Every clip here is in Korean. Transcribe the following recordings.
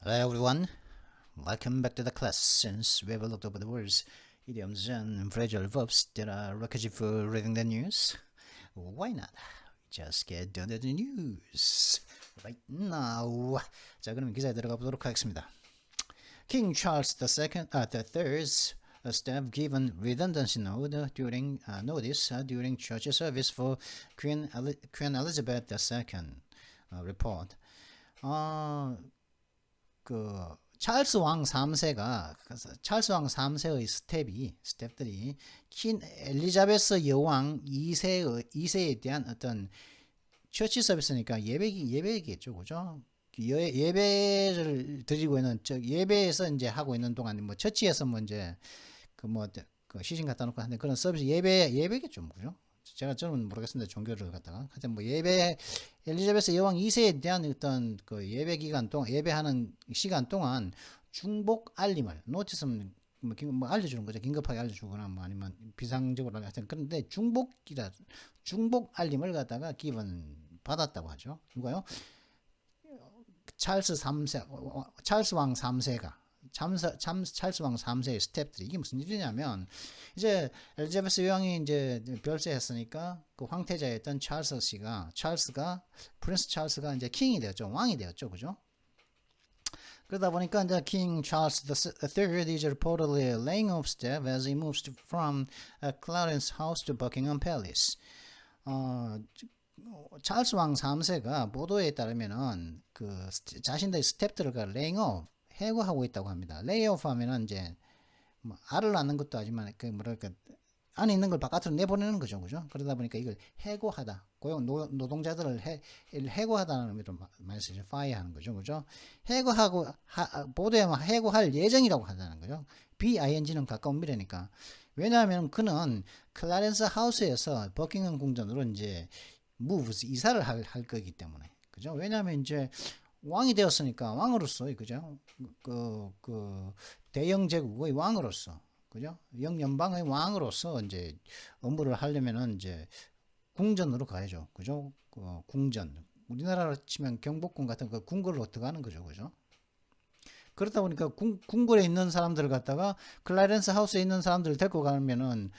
Hello everyone, welcome back to the class. Since we have looked over the words, idioms and phrasal verbs that are requisite for reading the news, why not just get down to the news right now. 자, 그럼 기사에 들어가 보도록 하겠습니다. King Charles the Third's staff given redundancy notice during church service for Queen Elizabeth II report. 찰스 왕 3세의 스텝들이 퀸 엘리자베스 여왕 2세에 대한 어떤 처치 서비스니까 예배겠죠, 그죠? 예배를 드리고 있는 예배에서 이제 하고 있는 동안 뭐 처치에서 뭐 이제 그 시신 갖다 놓고 하는 그런 서비스 예배겠죠, 그죠? 저는 모르겠습니다. 종교를 갖다가 하여튼 뭐 엘리자베스 여왕 2세에 대한 어떤 그 예배 기간 동안 예배하는 시간 동안 중복 알림을 노티스는 뭐 알려주는 거죠. 긴급하게 알려주거나 뭐 아니면 비상적으로 하여튼 그런데 중복 알림을 갖다가 기본 받았다고 하죠. 누가요? 찰스 왕 3세가 찰스 왕 3세의 스텝들이 이게 무슨 일이냐면 이제 엘리자베스 여왕이 이제 별세했으니까 그 황태자였던 프린스 찰스가 이제 킹이 되었죠. 왕이 되었죠. 그죠? 그러다 보니까 이제 King Charles III is reportedly laying off staff as he moves from Clarence House to Buckingham Palace. 찰스 왕 3세가 보도에 따르면은 그 자신들의 스텝들을 laying 해고하고 있다고 합니다. 레이오프 하면은 이제 뭐 알을 낳는 것도 하지만 그 뭐랄까 안에 있는 걸 바깥으로 내보내는 거죠, 그죠? 그러다 보니까 이걸 해고하다, 고용 노동자들을 해고하다는 의미로 많이 쓰죠. fire하는 거죠, 그죠? 보도에 해고할 예정이라고 하다는 거죠. BING는 가까운 미래니까. 왜냐하면 그는 클라렌스 하우스에서 버킹엄 궁전으로 이제 이사를 할 거기 때문에, 그죠? 왜냐하면 이제 왕이 되었으니까 왕으로서, 그죠? 대영 제국의 왕으로서, 그죠? 영연방의 왕으로서 이제 업무를 하려면은 이제 궁전으로 가야죠, 그죠? 궁전. 우리나라로 치면 경복궁 같은 그 궁궐로 들어가는 거죠, 그죠? 그러다 보니까 궁궐에 있는 사람들을 갖다가 클라렌스 하우스에 있는 사람들을 데리고 가면은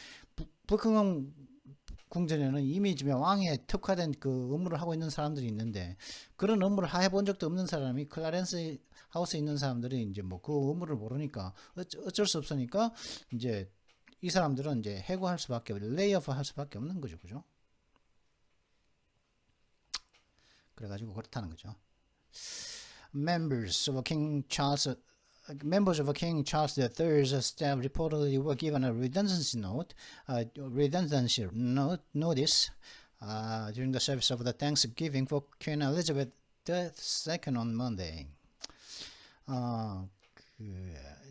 버킹엄 궁전에는 이미 지금 왕에 특화된 그 업무를 하고 있는 사람들이 있는데 그런 업무를 해본 적도 없는 사람이 클라렌스 하우스에 있는 사람들이 이제 뭐 그 업무를 모르니까 어쩔 수 없으니까 이제 이 사람들은 이제 해고할 수밖에 레이오프 할 수밖에 없는 거죠, 그죠? 그래가지고 그렇다는 거죠. Members of King Charles III's staff reportedly were given a redundancy notice during the service of the Thanksgiving for Queen Elizabeth II on Monday.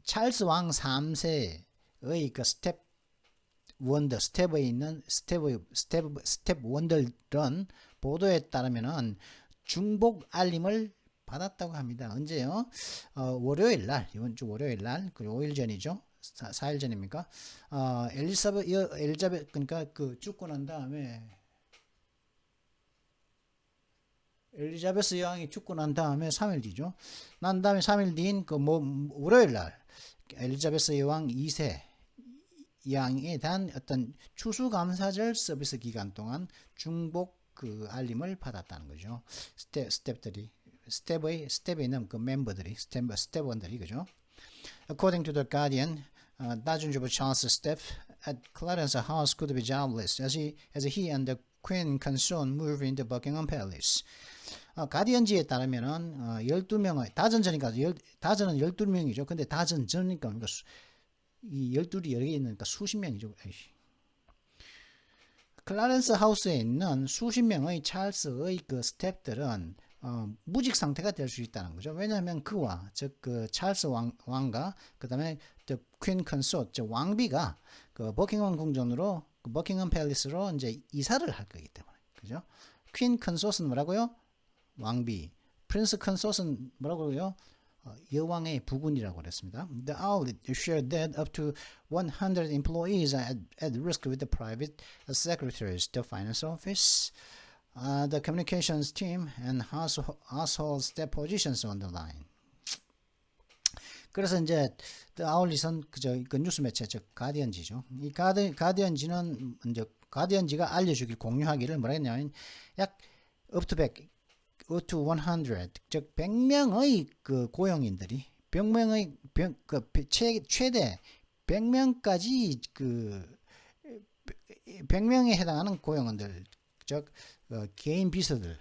찰스 왕 3세의 그 스텝 원들은 보도에 따르면은 중복 알림을 받았다고 합니다. 언제요? 월요일 날, 이번 주 월요일 날, 그 5일 전이죠. 4일 전입니까? 엘리자베스, 그러니까 그 죽고 난 다음에 엘리자베스 여왕이 죽고 난 다음에 3일 뒤죠. 난 다음에 3일 뒤인 월요일 날 엘리자베스 여왕 2세 양에 대한 어떤 추수감사절 서비스 기간 동안 중복 그 알림을 받았다는 거죠. 스텝에 있는 그 멤버들이 스텝원들이, 그죠? According to the Guardian, 다준주부 찰스 스텝 at Clarence House could be jobless as he and the Queen consort move into Buckingham Palace. 가디언지에 따르면은 12명의 다전은 12명이죠. 근데 다전이니까 이 12이 여러 개 있으니까 수십 명이죠. 클라렌스 하우스에 있는 수십 명의 찰스의 그 스텝들은 무직 상태가 될 수 있다는 거죠. 왜냐하면 그와 즉 그 찰스 왕과 그다음에 the Queen Consort 즉 왕비가 그 버킹엄 궁전으로 버킹엄 팰리스로 이제 이사를 할 거기 때문에, 그죠? Queen Consort은 뭐라고요? 왕비. Prince Consort은 뭐라고요? 여왕의 부군이라고 그랬습니다. The outlet shared that up to 100 employees are at risk with the private secretaries, the finance office, the communications team, and household staff positions on the line. 그래서 이제 아울릿은 그 뉴스 매체 즉 가디언지죠. 이 가디언지는 이제 가디언지가 알려주길 공유하기를 뭐라 했냐면 약 up to 100, up to 100, 즉 100명의 그 고용인들이 100명의 최대 100명까지 그 100명에 해당하는 고용인들 즉 개인 비서들을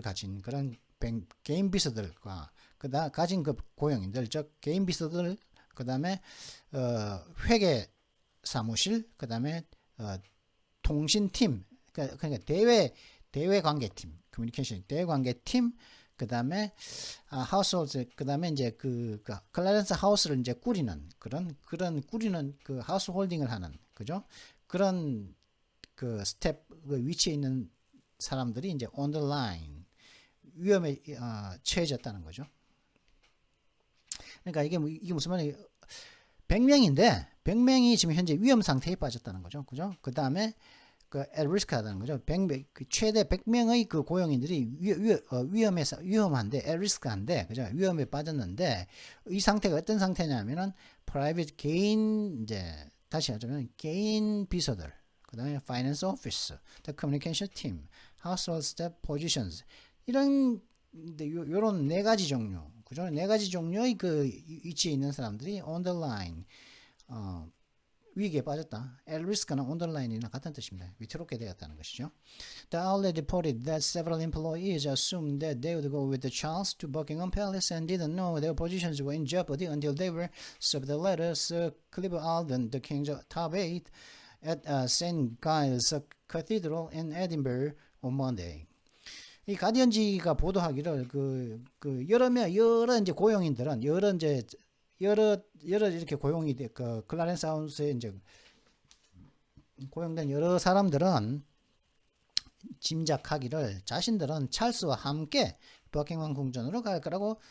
가진 그런 개인 비서들과 가진 그 고용인들 즉 개인 비서들 그다음에 회계 사무실 그다음에 통신팀 그러니까 대외 관계팀 커뮤니케이션 대외 관계팀 그다음에 하우스홀드 그다음에 이제 그 클라렌스 하우스를 이제 꾸리는 그런 꾸리는 그 하우스 홀딩을 하는 그죠? 그런 그 스텝 그 위치에 있는 사람들이 이제 on the line 위험에 처해졌다는 거죠. 그러니까 이게 무슨 말이에요? 100명인데 100명이 지금 현재 위험 상태에 빠졌다는 거죠. 그죠? 그다음에 그 at risk 하다는 거죠. 최대 100명의 그 고용인들이 위험한데 at risk한데 그죠? 위험에 빠졌는데 이 상태가 어떤 상태냐면은 private 개인 이제 다시 하자면 개인 비서들 그다음에 finance office, the communication team, household staff positions 이런 요런 네 가지 종류 그죠? 네 가지 종류의 그 위치에 있는 사람들이 on the line 위기에 빠졌다. at risk는 on the line이나 같은 뜻입니다. 위태롭게 되었다는 것이죠. The outlet reported that several employees assumed that they would go with the Charles to Buckingham Palace and didn't know their positions were in jeopardy until they were served the letter Sir Clive Alden, the King's top aide, at St. Giles Cathedral in Edinburgh on Monday. 이 가디언지가 보도하기를 여러 이제 고용인들은 여러 이렇게 고용이 그 클라렌스 하우스에 이제 고용된 여러 사람들은 짐작하기를 자신들은 찰스와 함께 버킹엄 궁전으로 갈 거라고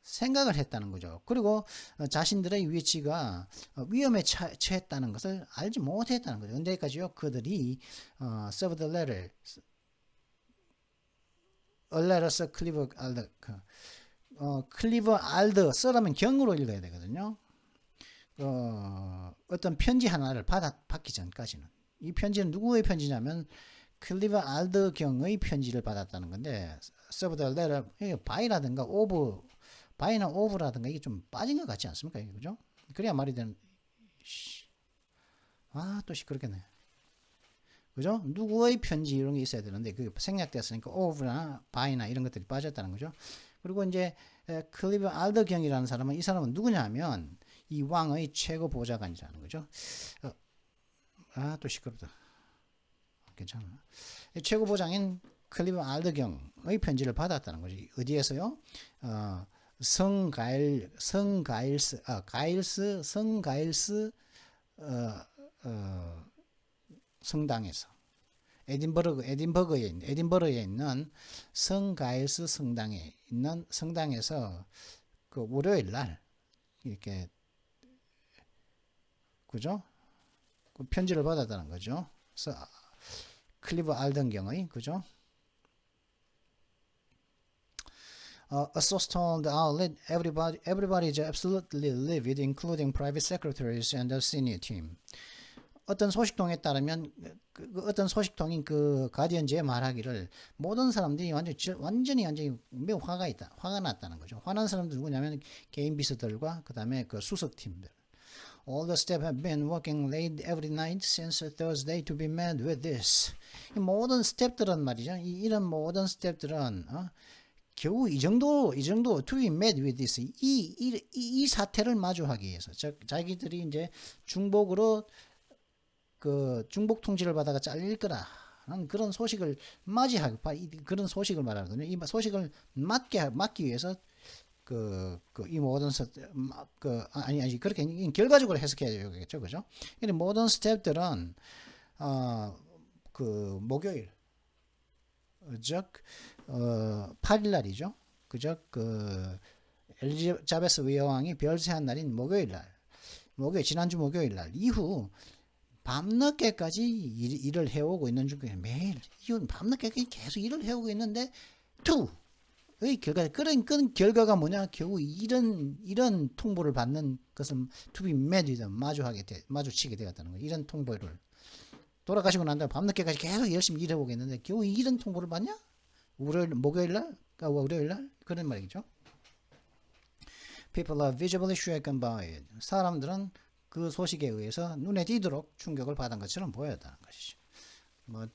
생각을 했다는 거죠. 그리고 자신들의 위치가 위험에 처했다는 것을 알지 못했다는 거죠. 언제까지요? 그들이 serve the letter, a letter to Clive Alden, 클리브 알드 써라면 경으로 읽어야 되거든요. 어떤 편지 하나를 받기 전까지는 이 편지는 누구의 편지냐면 클리브 알드 경의 편지를 받았다는 건데 serve the letter by라든가 of by나 of라든가 이게 좀 빠진 것 같지 않습니까? 그죠? 그래야 말이 되는 또 시끄럽겠네. 그죠? 누구의 편지 이런 게 있어야 되는데 그 생략됐으니까 of나 by나 이런 것들이 빠졌다는 거죠. 그리고 이제 클리브 알더 경이라는 사람은 이 사람은 누구냐면 이 왕의 최고 보좌관이라는 거죠. 또 시끄럽다. 괜찮아. 최고 보좌관인 클리브 알더 경의 편지를 받았다는 거죠. 어디에서요? 가일스 성당에서 에딘버러에 있는 성 가일스 성당에 있는 성당에서 그 월요일 날 이렇게 그죠? 그 편지를 받았다는 거죠. 그래서 클리브 알던 경의 그죠? A source told the outlet everybody is absolutely livid, including private secretaries and the senior team. 어떤 소식통에 따르면 어떤 소식통인 그 가디언지에 말하기를 모든 사람들이 완전히 매우 화가 났다는 거죠. 화난 사람들 누구냐면 개인 비서들과 그다음에 그 수석팀들. All the staff have been working late every night since Thursday to be mad with this. 이 모든 스태프들은 말이죠. 이런 모든 스태프들은 겨우 이 정도 to be mad with this 이 사태를 마주하기 위해서 자기들이 이제 중복으로 그 중복 통지를 받아가 잘릴 거라는 그런 소식을 맞이하기 그런 소식을 말하거든요. 이 소식을 막기 위해서 이 모든 아니 그렇게 결과적으로 해석해야 되겠죠, 그죠? 이 모든 스텝들은 그 목요일 즉 8일 날이죠, 그죠? 그 엘리자베스 여왕이 별세한 날인 지난주 목요일 날 이후 밤늦게까지 일을 해오고 있는 중에 매일 이건 밤늦게까지 계속 일을 해오고 있는데 그런 결과가 뭐냐? 겨우 이런 통보를 받는 것을 to be met with 마주치게 되었다는 거예요. 이런 통보를 돌아가시고 난 다음에 밤늦게까지 계속 열심히 일해보겠는데 겨우 이런 통보를 받냐? 목요일날? 월요일날? 그런 말이죠. People are visibly shaken by it. 사람들은 그 소식에 의해서 눈에 띄도록 충격을 받은 것처럼 보였다는 것이죠. 뭐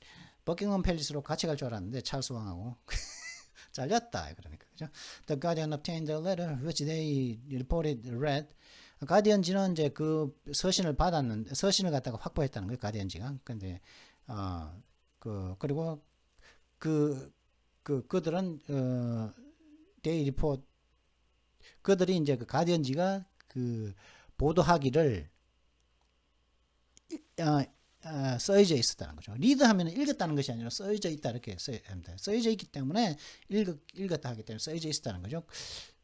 버킹엄 팰리스로 같이 갈 줄 알았는데 찰스 왕하고 잘렸다. 그러니까 그죠? The Guardian obtained a letter which they reported read. 가디언지는 이제 그 서신을 갖다가 확보했다는 거예요. 가디언지가. 근데 그리고 그들은 they report 그들이 이제 그 가디언지가 그 보도하기를 써져 있었다는 거죠. 리드하면 읽었다는 것이 아니라 써져 있다 이렇게 써야 합니다. 써져 있기 때문에 읽었다 하기 때문에 써져 있었다는 거죠.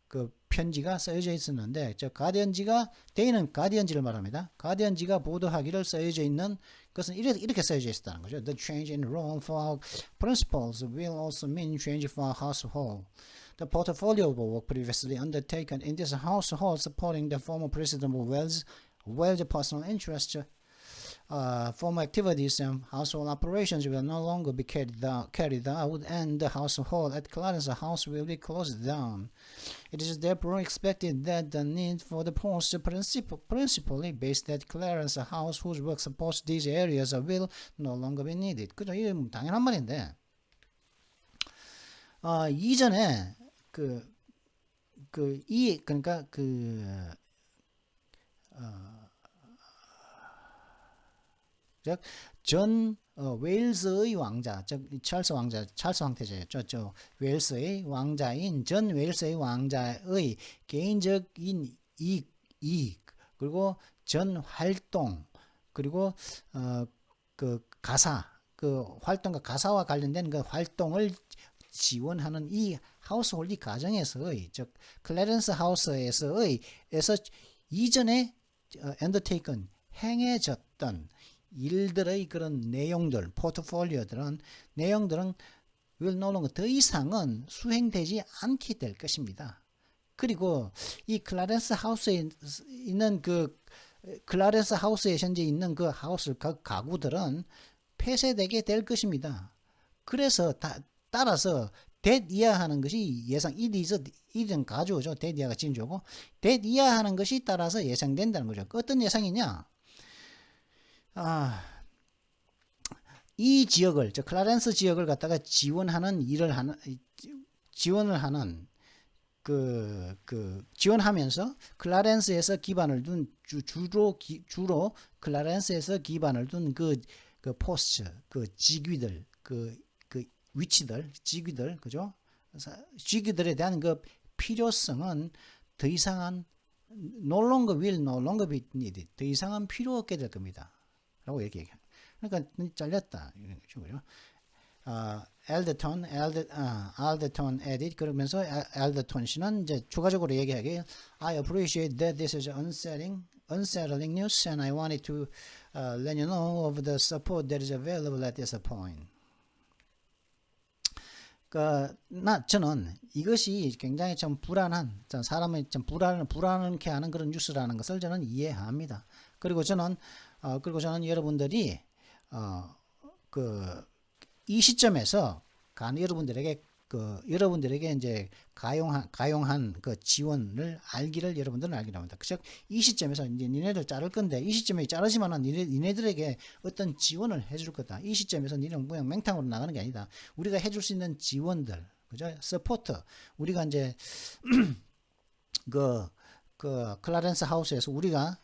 그 편지가 써져 있었는데 저 가디언지가 데이는 가디언지를 말합니다. 가디언지가 보도하기를 써져 있는 것은 이렇게 써져 있었다는 거죠. The change in role for principals will also mean change for household. The portfolio of work previously undertaken in this household supporting the former president of Wales' personal interests, former activities and household operations will no longer be carried out, and the household at Clarence House will be closed down. It is therefore expected that the need for the post principally based at Clarence House, whose work supports these areas, will no longer be needed. 그죠? 이게 당연한 말인데, 이전에 그러니까 전 웨일스의 왕자, 찰스 황태자였죠. 저 웨일스의 왕자인 전 웨일스의 왕자의 개인적인 이익 그리고 전 활동 그리고 그 가사 그 활동과 가사와 관련된 그 활동을 지원하는 이 하우스홀드 가정에서의 즉 클래런스 하우스에서 이전에 undertaken 행해졌던 일들의 그런 내용들, 포트폴리오들은 내용들은 will no longer 더 이상은 수행되지 않게 될 것입니다. 그리고 이 클라렌스 하우스에 있는 클라렌스 하우스에 현재 있는 그 가구들은 폐쇄되게 될 것입니다. 그래서 따라서 that 이하하는 것이 이런 가주어죠. that 이하가 진주어고 that 이하하는 것이 따라서 예상된다는 거죠. 어떤 예상이냐? 이 지역을, 저 클라렌스 지역을 갖다가 지원하면서 클라렌스에서 기반을 둔 주로 클라렌스에서 기반을 둔 그 포스트, 그 직위들, 그 위치들, 직위들, 그죠? 직위들에 대한 그 필요성은 더 이상은 no longer be needed. 더 이상은 필요 없게 될 겁니다. 라고 얘기해요. 그러니까 잘렸다. 이런 거죠. 그죠? Alderton added 그러면서 Alderton 씨는 이제 추가적으로 얘기하기에 I appreciate that this is unsettling news and I wanted to let you know of the support that is available at this point. 저는 이것이 굉장히 좀 사람을 좀 불안하게 하는 그런 뉴스라는 것을 저는 이해합니다. 그리고 저는 여러분들이 이 시점에서 여러분들에게 이제 가용한 그 지원을 여러분들은 알기로 합니다. 즉, 이 시점에서 이제 니네들 자를 건데, 이 시점에 자르지만은 니네들에게 어떤 지원을 해줄 거다. 이 시점에서 니네는 그냥 맹탕으로 나가는 게 아니다. 우리가 해줄 수 있는 지원들, 그죠? 서포트. 우리가 이제, 클라렌스 하우스에서 우리가,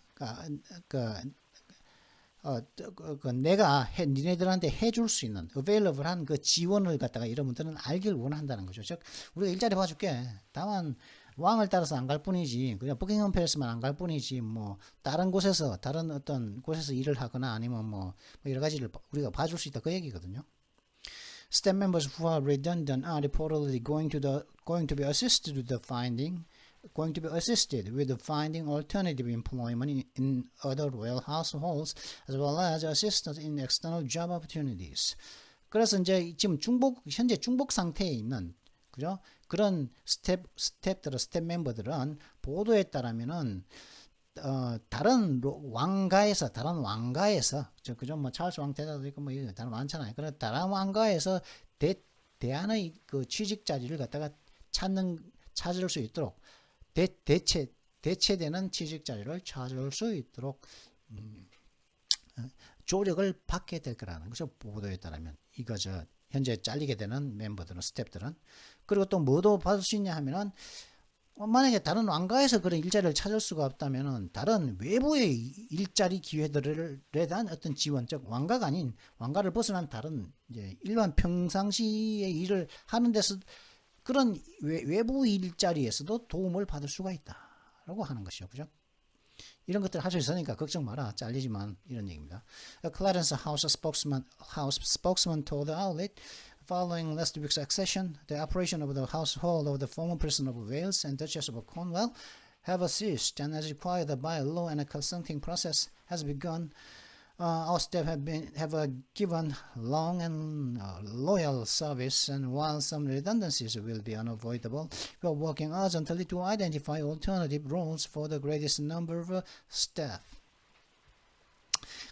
내가 니네들한테 해줄 수 있는 available한 그 지원을 갖다가 여러분들은 알길 원한다는 거죠. 즉 우리가 일자리 봐줄게. 다만 왕을 따라서 안 갈 뿐이지, 그냥 버킹엄 팰리스만 안 갈 뿐이지, 뭐 다른 어떤 곳에서 일을 하거나 아니면 뭐 여러 가지를 우리가 봐줄 수 있다 그 얘기거든요. Staff members who are redundant are reportedly going to be assisted with finding alternative employment in other royal households as well as assistance in external job opportunities. 그래서 이제 지금 현재 중복 상태에 있는, 그죠? 그런 스텝 멤버들은 보도에 따르면은 다른 왕가에서 그죠 뭐 찰스 왕태자도 있고 뭐 다른 많잖아요. 그런 다른 왕가에서 대안의 그 취직 자리를 갖다가 찾을 수 있도록 대체되는 취직 자리를 찾을 수 있도록 조력을 받게 될 거라는 거죠. 보도에 따르면 이거 현재 잘리게 되는 멤버들은 스텝들은. 그리고 또 뭐도 받을 수 있냐 하면은 만약에 다른 왕가에서 그런 일자리를 찾을 수가 없다면은 다른 외부의 일자리 기회들에 대한 어떤 지원, 즉 왕가가 아닌 왕가를 벗어난 다른 이제 일반 평상시의 일을 하는 데서 그런 외부 일자리에서도 도움을 받을 수가 있다라고 하는 것이죠, 그죠? 이런 것들 할 수 있으니까 걱정 마라. 잘리지만 이런 얘기입니다. Clarence House spokesman told the outlet, following last week's accession, the operation of the household of the former President of Wales and Duchess of Cornwall have ceased, and as required by law and a consulting process has begun, our staff have given long and loyal service, and while some redundancies will be unavoidable, we are working urgently to identify alternative roles for the greatest number of staff.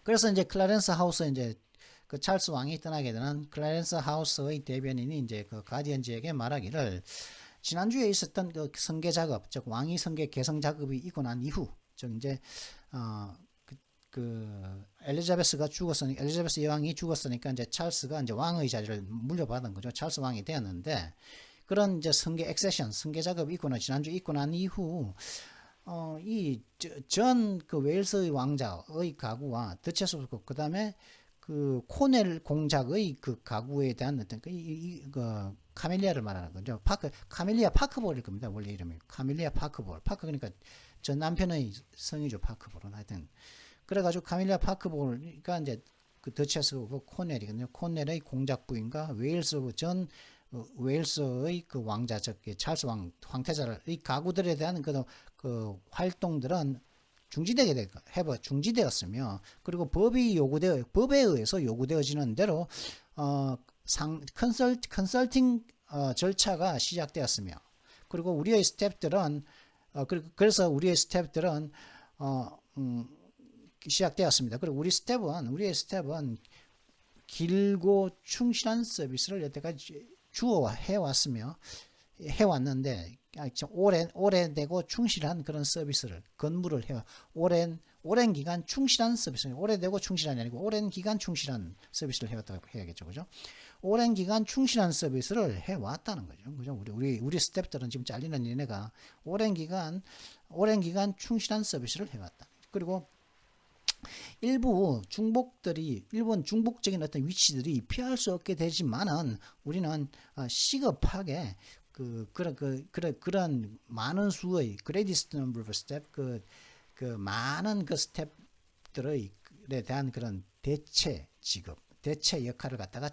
그래서 이제 클라렌스 하우스 이제 그 찰스 왕이 떠나게 되는 클라렌스 하우스의 대변인이 이제 그 가디언지에게 말하기를 지난주에 있었던 그 성계 작업, 즉 왕위 성계 개성 작업이 있고 난 이후, 즉 이제 엘리자베스 여왕이 죽었으니까 이제 찰스가 이제 왕의 자리를 물려받은 거죠. 찰스 왕이 되었는데 그런 이제 성계 작업이 있고 지난주 있고 난 이후 이 전 그 웨일스의 왕자의 가구와 더체스 그 다음에 그 코넬 공작의 그 가구에 대한 어떤 그 카멜리아를 말하는 거죠. 카멜리아 파크볼일 겁니다. 원래 이름이 카멜리아 파크볼. 그러니까 전 남편의 성이죠. 파크볼은 하여튼. 그래가지고 카밀리아 파크볼가 이제 그 더체스고 코넬이거든요. 코넬의 공작 부인과 웨일스의 그 왕자, 즉 찰스 황태자의 가구들에 대한 그 활동들은 중지되었으며, 그리고 법에 의해서 요구되어지는 대로 컨설팅 절차가 시작되었으며, 그리고 우리의 스태프들은 그래서 우리의 스태프들은 시작되었습니다. 그리고 우리의 스텝은 길고 충실한 서비스를 여태까지 해왔는데 오래되고 충실한 그런 서비스를 근무를 오랜 기간 충실한 서비스, 오래되고 충실한이 아니고 오랜 기간 충실한 서비스를 해왔다고 해야겠죠, 그죠? 오랜 기간 충실한 서비스를 해왔다는 거죠, 그죠? 우리 스텝들은 지금 잘리는 얘네가 오랜 기간 충실한 서비스를 해왔다. 그리고 일본 중복적인 어떤 위치들이 피할 수 없게 되지만은 우리는 시급하게 그런 많은 수의 greatest number of step 그 많은 그 스텝들에 대한 그런 대체 역할을 갖다가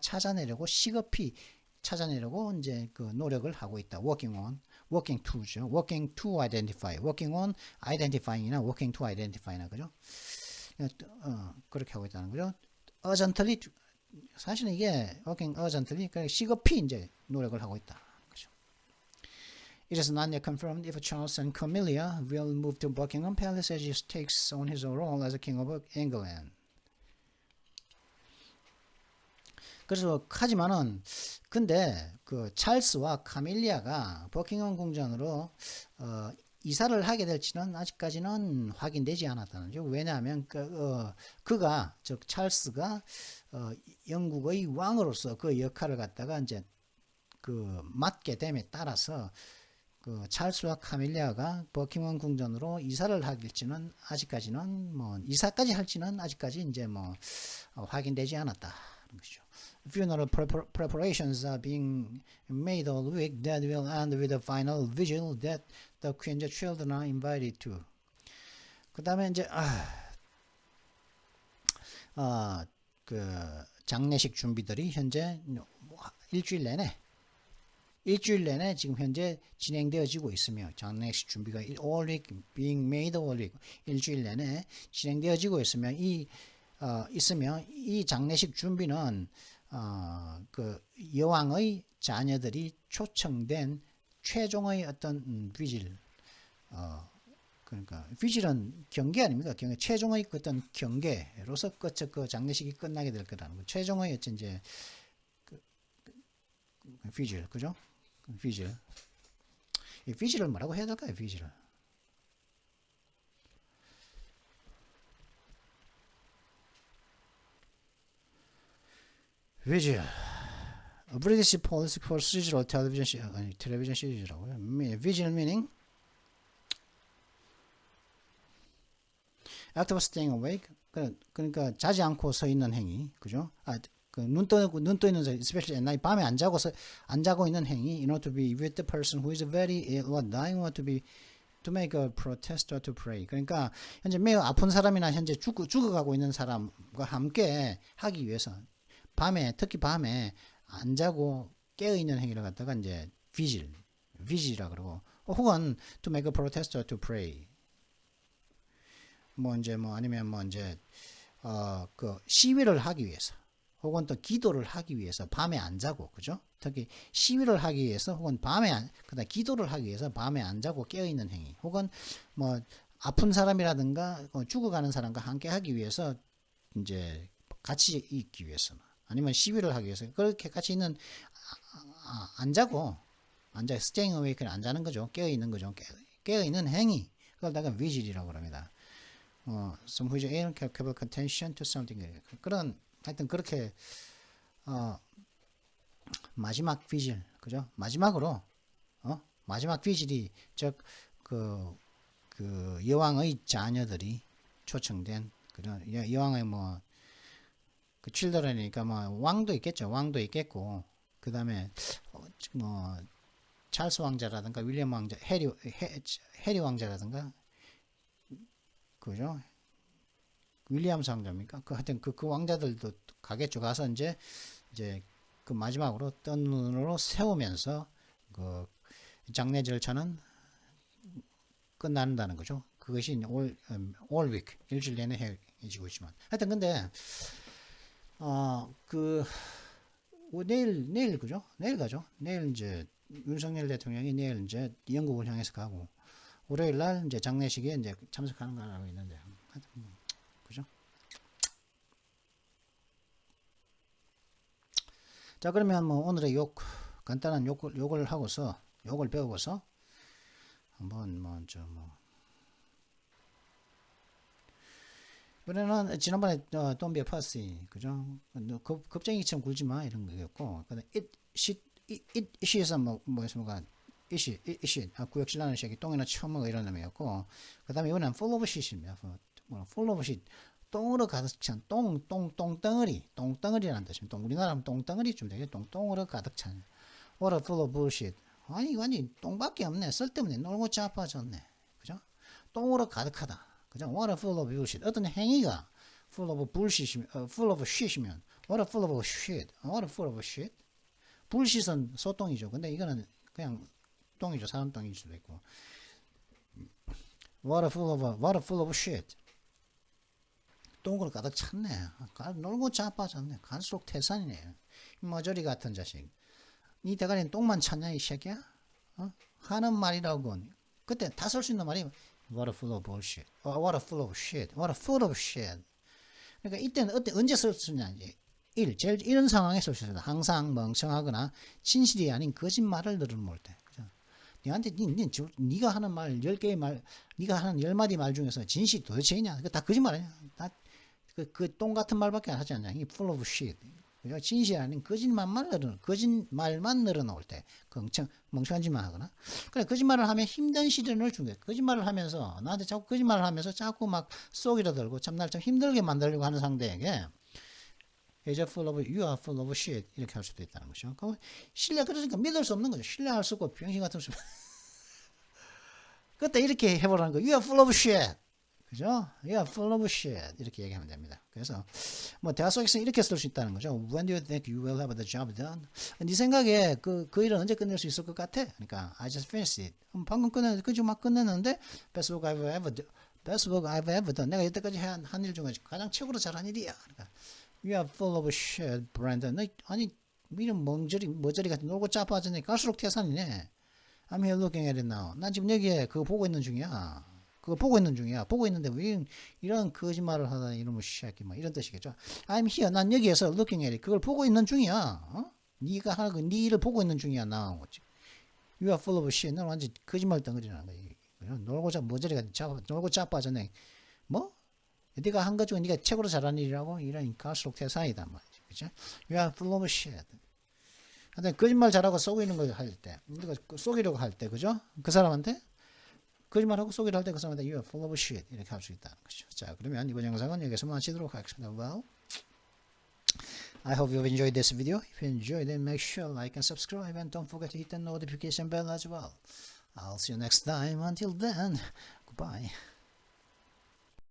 시급히 찾아내려고 이제 그 노력을 하고 있다. working to죠. working to identify, working on identifying이나 working to identify나 그죠? 그렇게 하고 있다는 거죠. urgently, 사실은 이게 working urgently, 시급히 이제 노력을 하고 있다. 그죠? It is not yet confirmed if Charles and Camilla will move to Buckingham Palace as he takes on his role as a King of England. 그래서 하지만은 근데 그 찰스와 카밀리아가 버킹엄 궁전으로 이사를 하게 될지는 아직까지는 확인되지 않았다는 거죠. 왜냐하면 즉 찰스가 영국의 왕으로서 그 역할을 갖다가 이제 그 맡게 됨에 따라서 그 찰스와 카밀리아가 버킹엄 궁전으로 이사를 할지는 아직까지는 이사까지 할지는 아직까지 이제 확인되지 않았다는 것이죠. Funeral preparations are being made all week that will end with a final vigil that the Queen's children are invited to. 그 다음에 이제 그 장례식 준비들이 현재 일주일 내내 지금 현재 진행되어지고 있으며 장례식 준비가 all week being made all week 일주일 내내 진행되어지고 있으며 이 장례식 준비는 그 여왕의 자녀들이 초청된 최종의 어떤 비질, 그러니까 비질은 경계 아닙니까? 경계, 최종의 어떤 경계로서 그 장례식이 끝나게 될 거라는 거. 최종의 어떤 이제 비질, 그죠? 비질. 이 비질을 뭐라고 해야 될까요? 비질을. 비질. British Police Procedural Television 아니 텔레비전 시리즈라고요. Vigil meaning act of staying awake. 그러니까 자지 않고 서 있는 행위, 그죠? 눈 떠 있는 사, especially at night, 밤에 안 자고 있는 행위. In order to be with the person who is very ill or dying, or to make a protest or to pray. 그러니까 현재 매우 아픈 사람이나 현재 죽어가고 있는 사람과 함께 하기 위해서 특히 밤에 안 자고 깨어 있는 행위를 갖다가 이제 vigil이라 그러고, 혹은 to make a protest or to pray. 아니면 그 시위를 하기 위해서, 혹은 또 기도를 하기 위해서 밤에 안 자고, 그죠? 특히 시위를 하기 위해서, 혹은 그다음 기도를 하기 위해서 밤에 안 자고 깨어 있는 행위, 혹은 아픈 사람이라든가 죽어가는 사람과 함께 하기 위해서 이제 같이 있기 위해서. 아니면 시위를 하기 위해서 그렇게 같이 있는 안 자고 staying awake는 안 자는 거죠. 깨어 있는 거죠. 깨어 있는 행위. 그걸 다가 vigil이라고 합니다. Some who is incapable attention to something. 그런 하여튼 그렇게 마지막 vigil, 그죠? 마지막으로 마지막 vigil이 즉 그 여왕의 자녀들이 초청된 그런 여왕의 그 children이니까 왕도 있겠죠. 왕도 있겠고, 그 다음에 찰스 왕자라든가 윌리엄 왕자, 해리 왕자라든가, 그죠? 윌리엄스 왕자입니까? 하여튼 그 왕자들도 가겠죠. 가서 이제 그 마지막으로 뜬 눈으로 세우면서 그 장례 절차는 끝난다는 거죠. 그것이 all week, 일주일 내내 해지고 있지만. 하여튼 근데 내일 그죠? 내일 가죠. 내일 이제 윤석열 대통령이 내일 이제 영국을 향해서 가고, 월요일 날 이제 장례식에 이제 참석하는 걸 알고 있는데, 그죠? 자, 그러면 오늘의 간단한 욕을 하고서, 욕을 배우고서, 한번 이번에는 지난번에 Don't be a pussy, 그죠? 겁쟁이처럼 굴지 마 이런 거였고, 그다음 it이에서 it이 구역질 나는 새끼 똥이나 처음 먹어 이런 의미였고, 그다음에 이번엔 full of shit입니다. full of shit, 똥으로 가득 찬 똥덩어리라는 뜻입니다. 우리나라 하면 똥덩어리 좀 되겠죠. 똥으로 가득 찬 what a full of bullshit. 아니 똥밖에 없네. 쓸데없네. 놀고 자빠졌네. 그죠? 똥으로 가득하다. 그죠? What a full of bullshit. 어떤 행위가 full of bullshit이면, full of shit이면, what a full of shit. What a full of shit. bullshit은 소똥이죠. 근데 이거는 그냥 똥이죠. 사람 똥일 수도 있고. What a full of shit. 똥으로 가득 찼네. 놀고 자빠졌네. 갈수록 태산이네. 머저리 같은 자식. 이 대가리는 똥만 찼냐 이 새끼야? 하는 말이라고. 그때 다 쓸 수 있는 말이 What a full of bullshit. What a full of shit. What a full of shit. 그러니까 이때는 언제 쓸 수 있냐. 제일 이런 상황에 쓸 수 있습니다. 항상 멍청하거나 진실이 아닌 거짓말을 늘어놓을 때. 그죠? 니한테 니가 하는 말 10개의 말, 니가 하는 10마디 말 중에서 진실이 도대체 있냐? 다 거짓말이냐? 다 그 똥 같은 말밖에 하지 않냐? 이 full of shit. 진실 아닌 거짓말만 늘어놓을 때, 멍청한 짓만 하거나. 그래, 거짓말을 하면 힘든 시련을 주게. 거짓말을 하면서, 나한테 자꾸 거짓말을 하면서 자꾸 막 쏘기로 들고, 참날 좀 힘들게 만들려고 하는 상대에게, you are full of shit. 이렇게 할 수도 있다는 거죠. 그러니까 믿을 수 없는 거죠. 신뢰할 수 없고, 병신 같은 수. 그때 이렇게 해보라는 거. You are full of shit. 그죠? You are full of shit. 이렇게 얘기하면 됩니다. 그래서 대화 속에서 이렇게 쓸 수 있다는 거죠. When do you think you will have the job done? 네 생각에 그 일은 언제 끝낼 수 있을 것 같아? 그러니까 I just finished it. 방금 막 끝냈는데 best work I've ever done. 내가 여태까지 한 일 중에 가장 최고로 잘한 일이야. 그러니까 You are full of shit, Brandon. 아니 이런 머저리 같은 놀고 짜빠졌네. 갈수록 태산이네. I'm here looking at it now. 난 지금 여기에 그거 보고 있는 중이야. 그거 보고 있는 중이야. 보고 있는데 왜 이런 거짓말을 하다 이놈의 새끼 뭐 이런 뜻이겠죠. I'm here. 난 여기에서 looking at it. 그걸 보고 있는 중이야. 어? 네가 하는 거, 네 일을 보고 있는 중이야. now. You are full of shit. 넌 완전 거짓말 덩어리라는 거야. 놀고 모자리가 놀고 자빠졌네. 뭐? 네가 한 것 중에 네가 최고로 잘하는 일이라고? 이런 갈수록 태산이다 말이지. 그죠? You are full of shit. 하여튼 거짓말 잘하고 속이는 걸 할 때, 네가 속이려고 할 때, 그죠? 그 사람한테 거짓말하고 속이려 할 때 그 사람한테 you are full of shit 이렇게 할 수 있다는 거죠. 자, 그러면 이번 영상은 여기서 마치도록 하겠습니다. Well, I hope you've enjoyed this video. If you enjoyed it, make sure like and subscribe, and don't forget to hit the notification bell as well. I'll see you next time. Until then, goodbye.